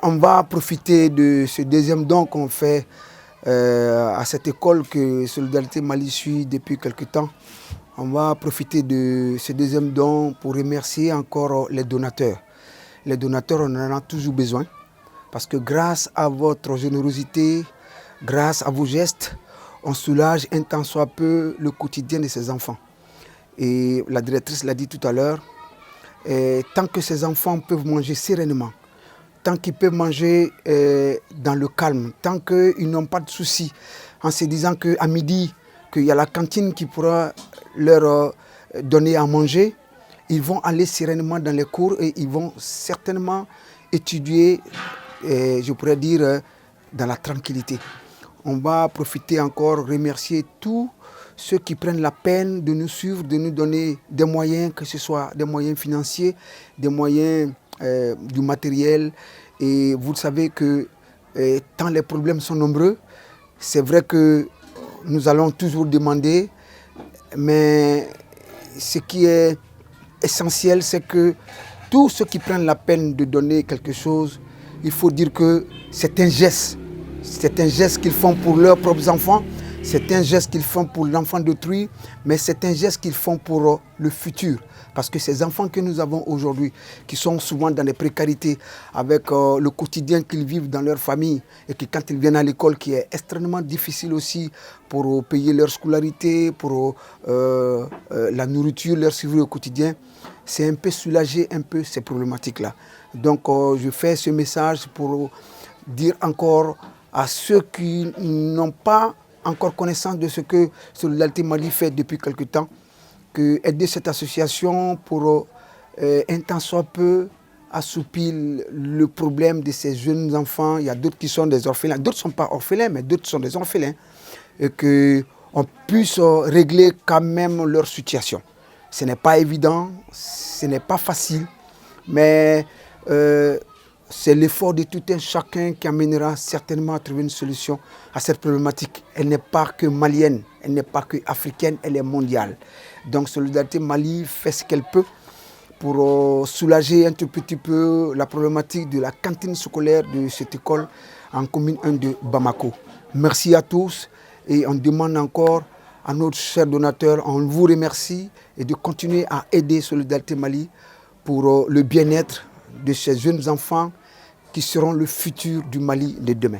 on va profiter de ce deuxième don qu'on fait à cette école que Solidarité Mali suit depuis quelque temps. On va profiter de ce deuxième don pour remercier encore les donateurs. Les donateurs, on en a toujours besoin parce que grâce à votre générosité, grâce à vos gestes, on soulage un tant soit peu le quotidien de ces enfants. Et la directrice l'a dit tout à l'heure, tant que ces enfants peuvent manger sereinement, tant qu'ils peuvent manger dans le calme, tant qu'ils n'ont pas de soucis, en se disant qu'à midi, qu'il y a la cantine qui pourra leur donner à manger, ils vont aller sereinement dans les cours et ils vont certainement étudier, je pourrais dire, dans la tranquillité. On va profiter encore, remercier tous ceux qui prennent la peine de nous suivre, de nous donner des moyens, que ce soit des moyens financiers, des moyens du matériel. Et vous savez que tant les problèmes sont nombreux, c'est vrai que nous allons toujours demander, mais ce qui est essentiel, c'est que tous ceux qui prennent la peine de donner quelque chose, il faut dire que c'est un geste. C'est un geste qu'ils font pour leurs propres enfants, c'est un geste qu'ils font pour l'enfant d'autrui, mais c'est un geste qu'ils font pour le futur. Parce que ces enfants que nous avons aujourd'hui, qui sont souvent dans des précarités, avec le quotidien qu'ils vivent dans leur famille, et que quand ils viennent à l'école, qui est extrêmement difficile aussi pour payer leur scolarité, pour la nourriture, leur suivi au quotidien, c'est un peu soulager un peu ces problématiques-là. Donc je fais ce message pour dire encore à ceux qui n'ont pas encore connaissance de ce que Solidarité Mali fait depuis quelque temps, que aider cette association pour un temps soit peu assoupir le problème de ces jeunes enfants. Il y a d'autres qui sont des orphelins, d'autres ne sont pas orphelins, mais d'autres sont des orphelins, et qu'on puisse régler quand même leur situation. Ce n'est pas évident, ce n'est pas facile, mais c'est l'effort de tout un chacun qui amènera certainement à trouver une solution à cette problématique. Elle n'est pas que malienne, elle n'est pas que africaine, elle est mondiale. Donc Solidarité Mali fait ce qu'elle peut pour soulager un tout petit peu la problématique de la cantine scolaire de cette école en commune 1 de Bamako. Merci à tous et on demande encore à notre cher donateur, on vous remercie et de continuer à aider Solidarité Mali pour le bien-être de ces jeunes enfants qui seront le futur du Mali de demain.